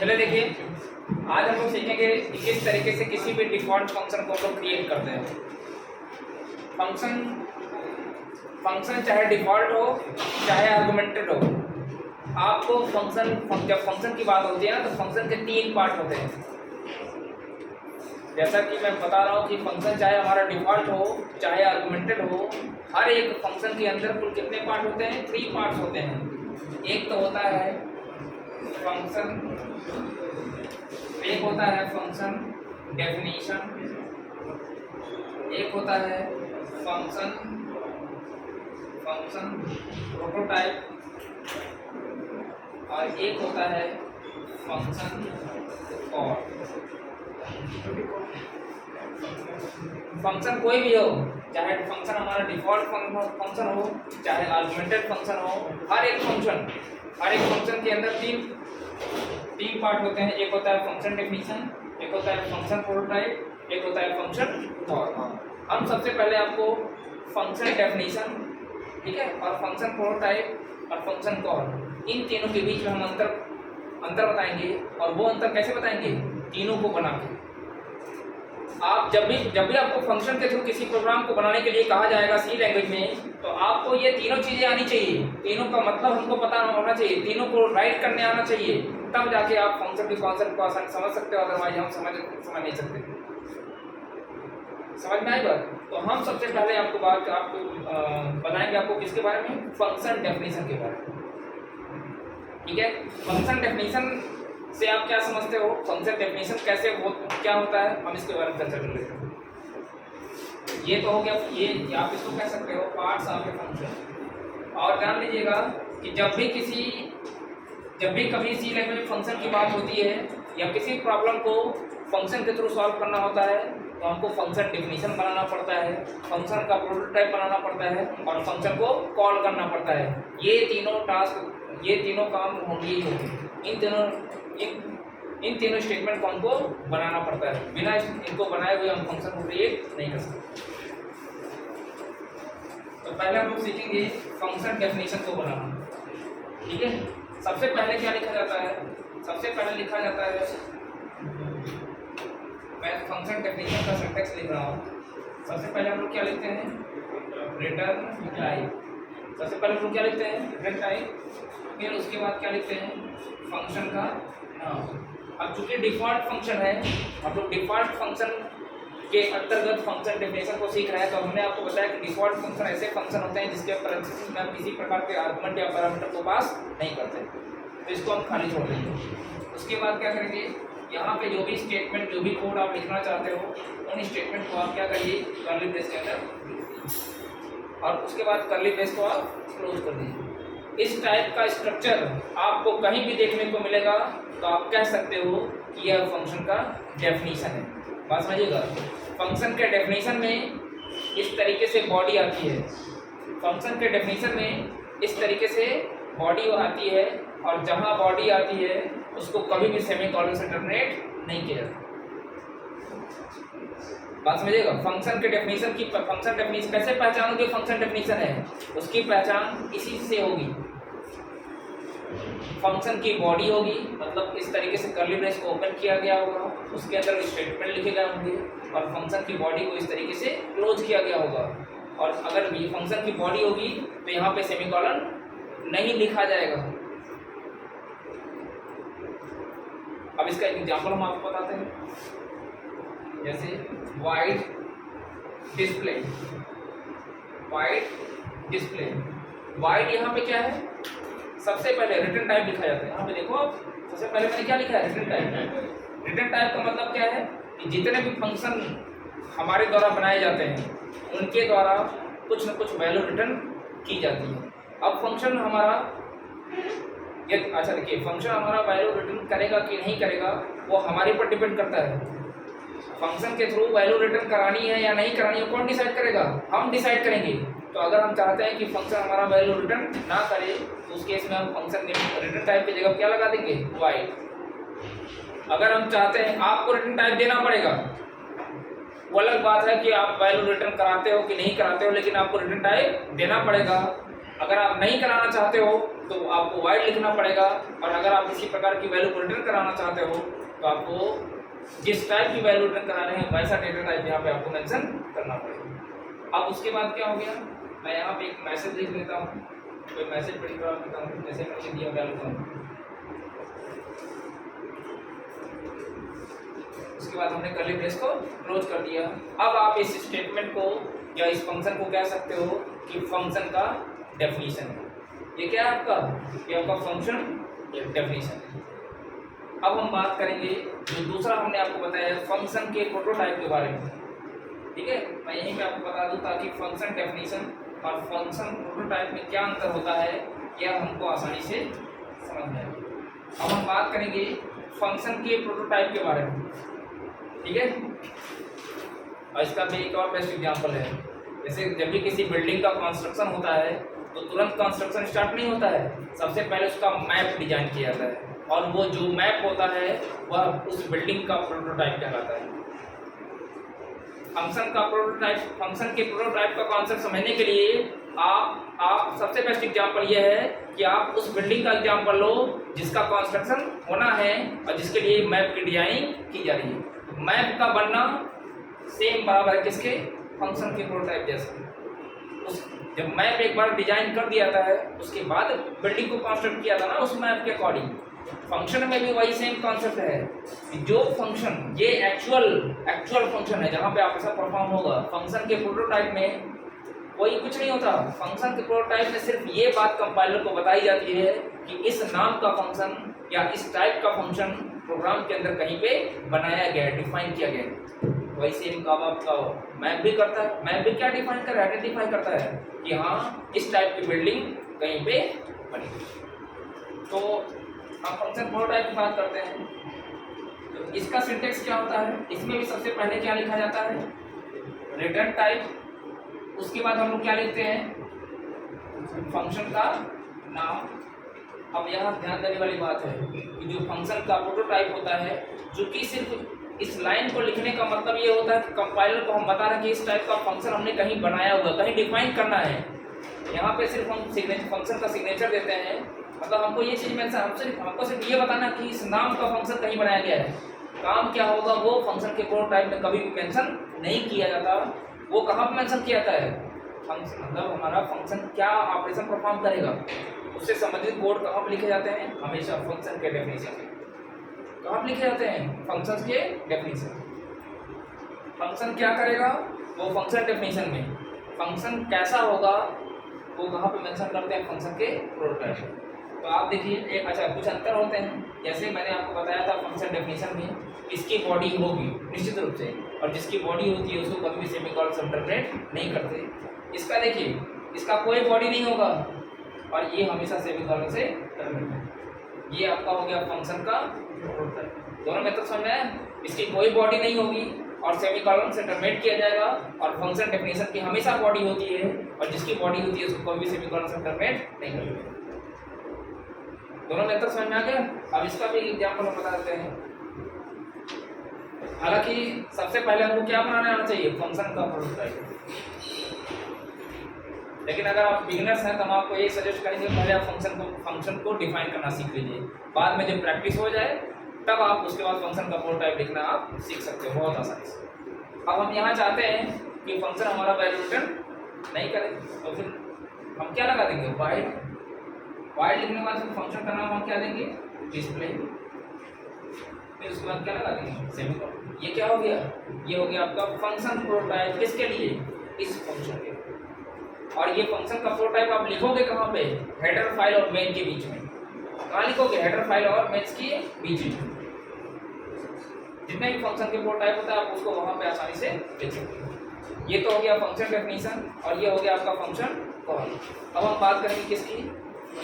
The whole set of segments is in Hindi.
चलिए देखिए, आज हम लोग सीखेंगे कि किस तरीके से किसी भी डिफॉल्ट फंक्शन को हम लोग क्रिएट करते हैं। फंक्शन चाहे डिफॉल्ट हो चाहे आर्गुमेंटेड हो, आपको जब फंक्शन की बात होती है ना, तो फंक्शन के 3 पार्ट होते हैं। जैसा कि मैं बता रहा हूँ कि फंक्शन चाहे हमारा डिफॉल्ट हो चाहे आर्गुमेंटेड हो, हर एक फंक्शन के अंदर कुल कितने पार्ट होते हैं? 3 पार्ट्स होते हैं। एक तो होता है फंक्शन डेफिनेशन, एक होता है फंक्शन प्रोटोटाइप, और एक होता है फंक्शन कॉल। फंक्शन कोई भी हो, चाहे फंक्शन हमारा डिफॉल्ट फंक्शन हो चाहे आर्गुमेंटेड फंक्शन हो, हर एक फंक्शन के अंदर तीन पार्ट होते हैं। एक होता है फंक्शन डेफिनेशन, एक होता है फंक्शन प्रोटोटाइप, एक होता है फंक्शन कॉल। हम सबसे पहले आपको फंक्शन डेफिनेशन, ठीक है, और फंक्शन प्रोटोटाइप और फंक्शन कॉल, इन तीनों के बीच में हम अंतर बताएंगे। और वो अंतर कैसे बताएंगे? तीनों को बना के। आप जब भी आपको फंक्शन के थ्रू किसी प्रोग्राम को बनाने के लिए कहा जाएगा सी लैंग्वेज में, तो आपको ये तीनों चीज़ें आनी चाहिए। तीनों का मतलब हमको पता होना चाहिए, तीनों को राइट करने आना चाहिए, तब जाके आप फंक्शन के कॉन्सेप्ट को आसान समझ सकते हो। अदरवाइज हम समझ नहीं सकते। समझ में आई बात? तो हम सबसे पहले आपको बताएंगे आपको किसके बारे में? फंक्शन डेफिनेशन के बारे में। ठीक है, फंक्शन डेफिनेशन से आप क्या समझते हो? फंक्शन डेफिनेशन क्या होता है, हम इसके बारे में चर्चा कर लेते हैं। ये तो हो गया, ये आप इसको कह सकते हो पार्ट्स ऑफ ए फंक्शन। और जान लीजिएगा कि जब भी कभी सी लैंग्वेज फंक्शन की बात होती है या किसी प्रॉब्लम को फंक्शन के थ्रू सॉल्व करना होता है, तो हमको फंक्शन डेफिनेशन बनाना पड़ता है, फंक्शन का प्रोटोटाइप बनाना पड़ता है और फंक्शन को कॉल करना पड़ता है। ये तीनों काम होंगे ही होंगे। इन तीनों स्टेटमेंट को हमको बनाना पड़ता है। बिना इनको बनाए हुए हम फंक्शन को क्रिएट नहीं कर सकते। तो पहले हम लोग सीखेंगे फंक्शन डेफिनेशन को बनाना। ठीक है, सबसे पहले क्या लिखा जाता है? सबसे पहले लिखा जाता है, मैं फंक्शन डेफिनेशन का सिंटैक्स लिख रहा हूँ। सबसे पहले हम लोग क्या लिखते हैं? Return type. सबसे पहले हम लोग क्या लिखते हैं? Return type. फिर उसके बाद क्या लिखते हैं? फंक्शन का नाम। अब चूंकि डिफॉल्ट फंक्शन है, हम लोग डिफॉल्ट फंक्शन के अंतर्गत फंक्शन डेफिनेशन को सीख रहे हैं, तो हमने आपको बताया कि डिफॉल्ट फंक्शन ऐसे फंक्शन होते हैं जिसके पैरेंथेसिस में हम किसी प्रकार के आर्गुमेंट या पैरामीटर को पास नहीं करते, तो इसको हम खाली छोड़ देंगे। उसके बाद क्या करेंगे? यहाँ पे जो भी स्टेटमेंट, जो भी कोड आप लिखना चाहते हो, उन स्टेटमेंट को आप क्या करिए? कर्ली ब्रेस के अंदर, और उसके बाद कर्ली ब्रेस को आप क्लोज कर दीजिए। इस टाइप का स्ट्रक्चर आपको कहीं भी देखने को मिलेगा, तो आप कह सकते हो कि यह फंक्शन का डेफिनेशन है। बात समझिएगा, फंक्शन के डेफिनेशन में इस तरीके से बॉडी आती है। फंक्शन के डेफिनेशन में इस तरीके से बॉडी आती है, और जहाँ बॉडी आती है उसको कभी भी सेमीकोलन से टर्मिनेट नहीं किया जाता। बात समझिएगा, फंक्शन डेफिनेशन कैसे पहचानोगे? फंक्शन डेफिनेशन है, उसकी पहचान इसी से होगी। फंक्शन की बॉडी होगी, मतलब इस तरीके से कर्ली ब्रेस को ओपन किया गया होगा, उसके अंदर स्टेटमेंट लिखे गए होंगे, और फंक्शन की बॉडी को इस तरीके से क्लोज किया गया होगा। और अगर ये फंक्शन की बॉडी होगी तो यहाँ पे सेमीकोलन नहीं लिखा जाएगा। अब इसका एक एग्जाम्पल हम आपको बताते हैं, जैसे वाइड डिस्प्ले। वाइड यहाँ पे क्या है? सबसे पहले रिटर्न टाइप लिखा जाता है। यहाँ पे देखो आप, सबसे पहले मैंने क्या लिखा है? Return type. रिटर्न टाइप का मतलब क्या है कि जितने भी फंक्शन हमारे द्वारा बनाए जाते हैं, उनके द्वारा कुछ न कुछ वैल्यू रिटर्न की जाती है। अब फंक्शन हमारा देखिए, फंक्शन हमारा वैल्यू रिटर्न करेगा कि नहीं करेगा, वो हमारे ऊपर डिपेंड करता है। फंक्शन के थ्रू वैल्यू रिटर्न करानी है या नहीं करानी है, कौन डिसाइड करेगा? हम डिसाइड करेंगे। तो अगर हम चाहते हैं कि फंक्शन हमारा वैल्यू रिटर्न ना करे, तो उस केस में हम फंक्शन रिटर्न टाइप की जगह क्या लगा देंगे? वाइड। अगर हम चाहते हैं आपको रिटर्न टाइप देना पड़ेगा, वो अलग बात है कि आप वैल्यू रिटर्न कराते हो कि नहीं कराते हो, लेकिन आपको रिटर्न टाइप देना पड़ेगा। अगर आप नहीं कराना चाहते हो तो आपको वाइड लिखना पड़ेगा, और अगर आप किसी प्रकार की वैल्यू को रिटर्न कराना चाहते हो तो आपको जिस टाइप की वैल्यू रिटर्न करा रहे हैं वैसा डेटा टाइप यहाँ पे आपको मेंशन करना पड़ेगा। अब उसके बाद क्या हो गया, मैं यहाँ पे एक मैसेज लिख देता हूँ, कोई मैसेज प्रिंट करा देता हूँ, जैसे मैंने दिया वेलकम। उसके बाद हमने कर्ली ब्रेस को क्लोज कर दिया। अब आप इस स्टेटमेंट को या इस फंक्शन को कह सकते हो कि फंक्शन का डेफिनेशन है। ये क्या है आपका, ये आपका फंक्शन डेफिनेशन है। अब हम बात करेंगे जो दूसरा हमने आपको बताया फंक्शन के प्रोटोटाइप के बारे में, ठीक है। मैं यहीं पे आपको बता दूं ताकि फंक्शन डेफिनेशन और फंक्शन प्रोटोटाइप में क्या अंतर होता है यह हमको आसानी से समझ में आए। अब हम बात करेंगे फंक्शन के प्रोटोटाइप के बारे में, ठीक है। और इसका भी एक और बेस्ट एग्जांपल है, जैसे जब भी किसी बिल्डिंग का कंस्ट्रक्शन होता है तो तुरंत कंस्ट्रक्शन स्टार्ट नहीं होता है, सबसे पहले उसका मैप डिजाइन किया जाता है, और वो जो मैप होता है वह उस बिल्डिंग का प्रोटोटाइप कहलाता है। फंक्शन का प्रोटोटाइप, फंक्शन के प्रोटोटाइप का कॉन्सेप्ट समझने के लिए आप सबसे बेस्ट एग्जांपल ये है कि आप उस बिल्डिंग का एग्जांपल लो जिसका कंस्ट्रक्शन होना है और जिसके लिए मैप की डिजाइनिंग की जा रही है। मैप का बनना सेम बराबर है किसके, फंक्शन के प्रोटोटाइप जैसे। उस जब मैप एक बार डिजाइन कर दिया जाता है उसके बाद बिल्डिंग को कंस्ट्रक्ट किया था ना उस मैप के अकॉर्डिंग, फंक्शन में भी वही सेम कॉन्सेप्ट है कि जो फंक्शन ये एक्चुअल फंक्शन है जहाँ पे आप ऐसा परफॉर्म होगा। फंक्शन के प्रोटोटाइप में कोई कुछ नहीं होता, फंक्शन के प्रोटोटाइप में सिर्फ ये बात कंपाइलर को बताई जाती है कि इस नाम का फंक्शन या इस टाइप का फंक्शन प्रोग्राम के अंदर कहीं पे बनाया गया है, डिफाइन किया गया है। वही सेम काम आपका मैप भी करता है। मैप भी क्या डिफाइन कर, आइडेंटिफाई करता है कि हाँ इस टाइप की बिल्डिंग कहीं पे बनी। तो हम फंक्शन प्रोटोटाइप की बात करते हैं तो इसका सिंटेक्स क्या होता है, इसमें भी सबसे पहले क्या लिखा जाता है, रिटर्न टाइप। उसके बाद हम लोग क्या लिखते हैं, फंक्शन का नाम। अब यहाँ ध्यान देने वाली बात है कि जो फंक्शन का प्रोटोटाइप होता है, चूंकि सिर्फ इस लाइन को लिखने का मतलब ये होता है कि कंपाइलर को हम बता रहे हैं कि इस टाइप का फंक्शन हमने कहीं बनाया हुआ, कहीं डिफाइन करना है। यहाँ पे सिर्फ हम फंक्शन का सिग्नेचर देते हैं, मतलब हमको ये चीज़ मेंशन, हमको सिर्फ ये बताना कि इस नाम का फंक्शन कहीं बनाया गया है। काम क्या होगा वो फंक्शन के प्रोटोटाइप में कभी भी मेंशन नहीं किया जाता। वो कहाँ पर मेंशन किया जाता है, फंक्शन मतलब हमारा फंक्शन क्या ऑपरेशन परफॉर्म करेगा उससे संबंधित कोड कहाँ पर लिखे जाते हैं, हमेशा फंक्शन के डेफिनेशन में। कहाँ पर लिखे जाते हैं, फंक्शन के डेफिनेशन। फंक्शन क्या करेगा वो फंक्शन डेफिनेशन में, फंक्शन कैसा होगा वो कहाँ पे मेंशन करते हैं, फंक्शन के प्रोटोटाइप। तो आप देखिए एक अच्छा कुछ अंतर होते हैं, जैसे मैंने आपको बताया था फंक्शन डेफिनेशन में इसकी बॉडी होगी निश्चित रूप से, और जिसकी बॉडी होती है उसको कभी भी सेमीकोलन से इंटरप्रेट नहीं करते। इसका देखिए इसका कोई बॉडी नहीं होगा और ये हमेशा सेमीकोलन से इंटरप्रेट है। ये आपका हो गया फंक्शन का प्रोटोटाइप। दोनों मेथड समझ में आया, इसकी कोई बॉडी नहीं होगी और सेमीकोलन से टर्मिनेट किया जाएगा, और फंक्शन डेफिनेशन की हमेशा बॉडी होती है और जिसकी बॉडी होती है उसको कभी भी सेमीकोलन से टर्मिनेट नहीं करेगा। दोनों मेथड समझ में आ गया। अब इसका भी एग्जांपल हम बता देते हैं। हालांकि सबसे पहले हमको क्या बनाना आना चाहिए, फंक्शन का प्रोटोटाइप। लेकिन अगर आप बिगिनर्स हैं तो हम आपको ये सजेस्ट करेंगे पहले आप फंक्शन को डिफाइन करना सीख लीजिए, बाद में जब प्रैक्टिस हो जाए तब आप उसके बाद फंक्शन का प्रोटोटाइप लिखना आप सीख सकते हो बहुत आसानी से। अब हम यहाँ चाहते हैं कि फंक्शन हमारा वैल्यू रिटर्न नहीं करे, तो फिर हम क्या लगा देंगे, वाइड लिखने के बाद फिर फंक्शन का नाम हम क्या देंगे, डिस्प्ले। फिर उसके बाद क्या लगा देंगे, सेमीकोलन। ये क्या हो गया, ये हो गया आपका फंक्शन प्रोटोटाइप। किसके लिए, इस फंक्शन के। और ये फंक्शन का प्रोटोटाइप आप लिखोगे कहाँ पे, हेडर फाइल और मेन के बीच में। कहाँ लिखोगे, हेडर फाइल और मेन्स के बीच में। जितने भी फंक्शन के प्रोटोटाइप होता है आप उसको वहाँ पे आसानी से लिख सकते हो। ये तो हो गया फंक्शन डेफिनेशन और ये हो गया आपका फंक्शन कॉल। अब हम बात करेंगे किसकी,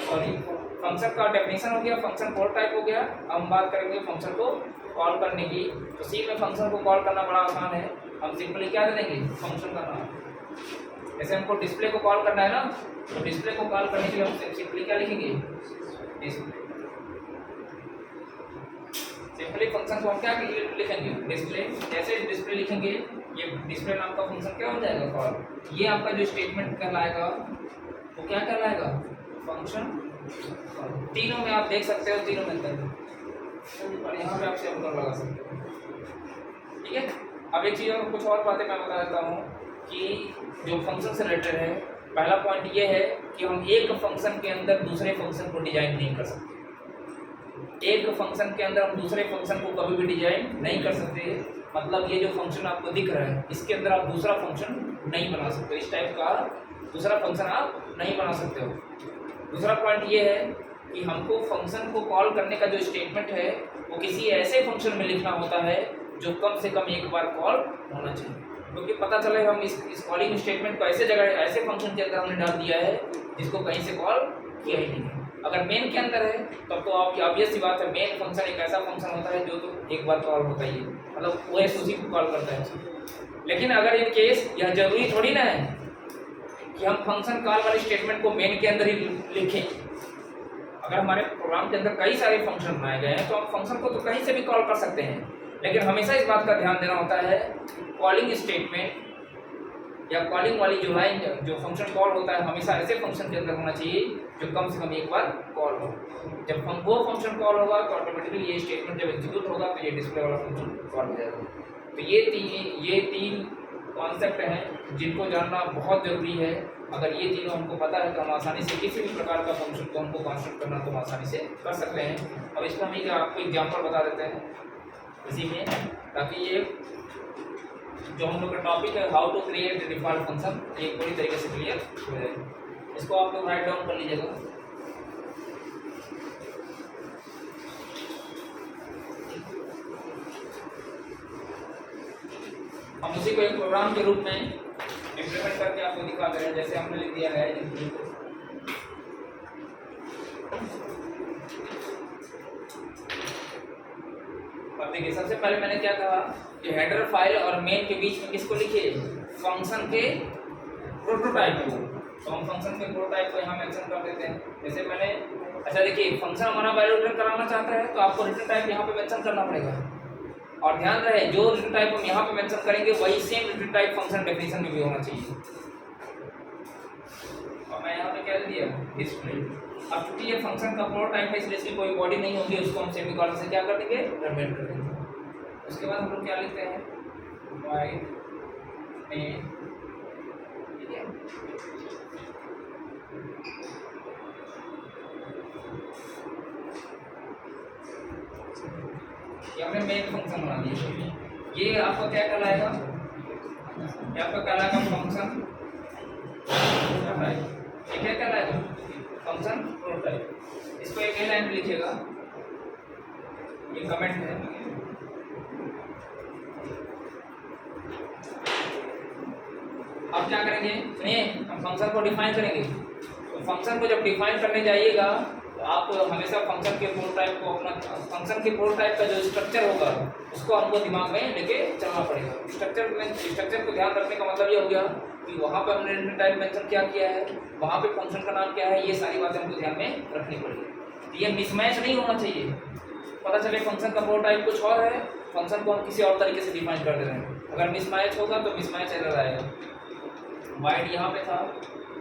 सॉरी फंक्शन का डेफिनेशन हो गया, फंक्शन प्रोटोटाइप हो गया। अब हम बात करेंगे फंक्शन को कॉल करने की। तो सी में फंक्शन को कॉल करना बड़ा आसान है, हम सिंपली क्या दे देंगे, फंक्शन का नाम। जैसे हमको डिस्प्ले को कॉल करना है ना, तो डिस्प्ले को कॉल करने के लिए हम सिंपली क्या लिखेंगे, डिस्प्ले। सिंपली फंक्शन को हम क्या लिखेंगे, डिस्प्ले। जैसे डिस्प्ले लिखेंगे ये डिस्प्ले नाम का फंक्शन क्या हो जाएगा, कॉल। ये आपका जो स्टेटमेंट कहलाएगा वो क्या कहलाएगा? फंक्शन। तीनों में आप देख सकते हो, तीनों में अंतर है, और यहाँ पे आप सेमीकोलन लगा सकते हो। ठीक है, अब एक चीज़ और कुछ और बातें मैं बता देता हूँ कि जो फंक्शन से रिलेटेड है, पहला पॉइंट ये है कि हम एक फंक्शन के अंदर दूसरे फंक्शन को डिजाइन नहीं कर सकते। एक फंक्शन के अंदर हम दूसरे फंक्शन को कभी भी डिजाइन नहीं कर सकते। मतलब ये जो फंक्शन आपको दिख रहा है, इसके अंदर आप दूसरा फंक्शन नहीं बना सकते। इस टाइप का दूसरा फंक्शन आप नहीं बना सकते हो। दूसरा पॉइंट ये है कि हमको फंक्शन को कॉल करने का जो स्टेटमेंट है वो किसी ऐसे फंक्शन में लिखना होता है जो कम से कम एक बार कॉल होना चाहिए, क्योंकि पता चले हम इस कॉलिंग स्टेटमेंट को ऐसे जगह ऐसे फंक्शन के अंदर हमने डाल दिया है जिसको कहीं से कॉल किया ही नहीं है। अगर मेन के अंदर है तब तो आपकी ऑब्वियस सी बात है, मेन फंक्शन एक ऐसा फंक्शन होता है जो तो एक बार कॉल होता ही है, मतलब वो उसी को कॉल करता है। लेकिन अगर इन केस यह जरूरी थोड़ी ना है कि हम फंक्शन कॉल वाले स्टेटमेंट को मेन के अंदर ही लिखें। अगर हमारे प्रोग्राम के अंदर कई सारे फंक्शन बनाए गए हैं तो हम फंक्शन को तो कहीं से भी कॉल कर सकते हैं, लेकिन हमेशा इस बात का ध्यान देना होता है कॉलिंग स्टेटमेंट या कॉलिंग वाली जो लाइन जो फंक्शन कॉल होता है हमेशा ऐसे फंक्शन के अंदर होना चाहिए जो कम से कम एक बार कॉल हो। जब वो फंक्शन कॉल होगा तो ऑटोमेटिकली ये स्टेटमेंट जब एग्जीक्यूट होगा तो ये डिस्प्ले वाला फंक्शन कॉल हो जाएगा। तो ये तीन कॉन्सेप्ट हैं जिनको जानना बहुत ज़रूरी है। अगर ये तीनों हमको पता है तो हम आसानी से किसी भी प्रकार का फंक्शन को हमको कॉन्स्ट्रक्ट करना तो हम आसानी से कर सकते हैं। अब इसका हम एक आपको एग्जाम्पल बता देते हैं इसी में, ताकि ये जो हम लोग का टॉपिक है how to create default function ये पूरी तरीके से क्लियर हो जाए। इसको आप लोग राइट डाउन कर लीजिएगा। हम उसी को एक प्रोग्राम के रूप में इम्प्लीमेंट करके आपको दिखा दे रहे हैं, जैसे हमने लिख दिया है। अब देखिए, सबसे पहले मैंने क्या कहा कि हेडर फाइल और मेन के बीच में किसको लिखिए? फंक्शन के प्रोटोटाइप को। तो हम फंक्शन के प्रोटोटाइप को यहाँ मेंशन कर देते हैं। जैसे मैंने अच्छा देखिए, फंक्शन हमारा वैल्यू रिटर्न कराना चाहता है तो आपको रिटर्न टाइप यहाँ पे मेंशन करना पड़ेगा। और ध्यान रहे, जो रिटर्न टाइप हम यहाँ पे मेंशन करेंगे वही same return type function definition में भी होना चाहिए। और मैं यहाँ पे क्या दिया? डिस्प्ले। अब चूंकि ये फंक्शन का प्रोटोटाइप है इसलिए इसकी कोई बॉडी नहीं होगी, उसको हम सेमीकोलन से क्या कर देंगे? टर्मिनेट कर देंगे। उसके बाद हम लोग क्या लिखते हैं? वाइड मेन, ठीक है। ये हमने मेन फंक्शन बना दिया। ये आपका क्या कहलाएगा? ये आपका कहलाएगा फंक्शन प्रोटोटाइप। ये क्या कहलाएगा? Function prototype. इसको एक लाइन में लिखिएगा, ये कमेंट है। अब क्या करेंगे? सुनिए, हम फंक्शन को डिफाइन करेंगे। तो फंक्शन को जब डिफाइन करने जाइएगा तो आपको हमेशा फंक्शन के प्रोटोटाइप को अपना फंक्शन के प्रोटोटाइप का जो स्ट्रक्चर होगा उसको हमको दिमाग में लेके चलना पड़ेगा। स्ट्रक्चर को ध्यान रखने का मतलब ये हो गया कि वहाँ पर हमने रिटर्न टाइप मेंशन क्या किया है, वहाँ पे फंक्शन का नाम क्या है, ये सारी बातें हमको ध्यान में रखनी पड़ेगी। ये मिसमैच नहीं होना चाहिए। पता चले फंक्शन का प्रोटोटाइप कुछ और है, फंक्शन को हम किसी और तरीके से डिफाइन कर दे रहे हैं। अगर मिसमैच होगा तो मिसमैच एरर आएगा। वाइड यहाँ पे था,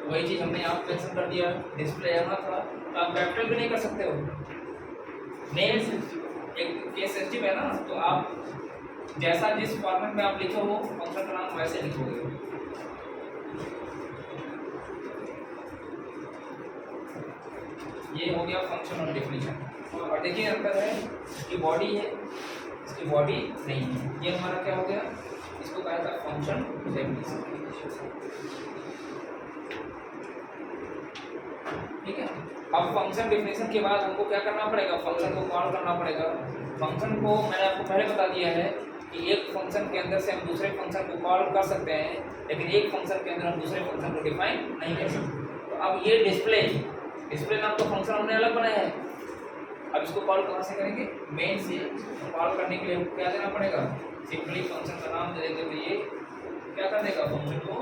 वही चीज़ हमने यहाँ पे मेंशन कर दिया। डिस्प्ले यहाँ था, तो आप कैपिटल भी नहीं कर सकते हो। नेम एक केस सेंसिटिव है ना, तो आप जैसा जिस फॉर्मेट में आप लिखो हो फंक्शन का नाम वैसे लिखोगे। ये हो गया फंक्शन और डेफिनेशन। और देखिए अंतर है, इसकी बॉडी है, इसकी बॉडी नहीं है। ये हमारा क्या हो गया? इसको कहा था फंक्शन डेफिनेशन। ठीक है। अब फंक्शन डेफिनेशन के बाद हमको क्या करना पड़ेगा? फंक्शन को कॉल करना पड़ेगा। फंक्शन को मैंने आपको पहले बता दिया है कि एक फंक्शन के अंदर से हम दूसरे फंक्शन को कॉल कर सकते हैं, लेकिन एक फंक्शन के अंदर हम दूसरे फंक्शन को डिफाइन नहीं कर सकते। तो अब ये डिस्प्ले नाम का फंक्शन हमने अलग बनाया है। अब इसको कॉल कहाँ से करेंगे? मेन से। कॉल करने के लिए क्या देना पड़ेगा? सिंपली फंक्शन का नाम दे देंगे तो ये क्या कर देगा? फंक्शन को।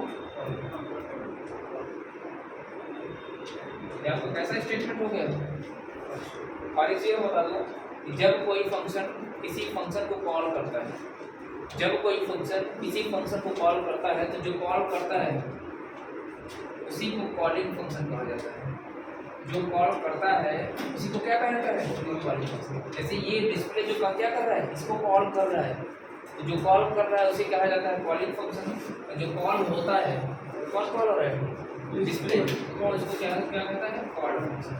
आपको कैसा स्टेटमेंट हो गया? और एक चीज़ बता दो कि जब कोई फंक्शन किसी फंक्शन को कॉल करता है, जब कोई फंक्शन किसी फंक्शन को कॉल करता है तो जो कॉल करता है उसी को कॉलिंग फंक्शन कहा जाता है। जो कॉल करता है उसी को क्या कहा जाता है, कॉलिंग फंक्शन। जैसे ये डिस्प्ले जो क्या कर रहा है, इसको कॉल कर रहा है, तो जो कॉल कर रहा है उसे कहा जाता है कॉलिंग फंक्शन। जो कॉल होता है, कौन कॉल हो रहा है, डिस्प्ले, तो इसको क्या कहता है, कॉल फंक्शन।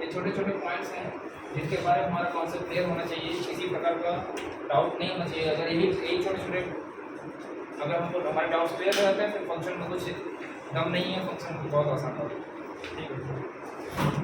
ये छोटे छोटे पॉइंट्स हैं जिनके बारे में हमारा कॉन्सेप्ट क्लियर होना चाहिए, किसी प्रकार का डाउट नहीं होना चाहिए। अगर यही छोटे छोटे अगर हमको हमारे डाउट्स क्लियर हो जाते हैं, फिर फंक्शन में कुछ दम नहीं है, फंक्शन बहुत आसान होगा। ठीक है।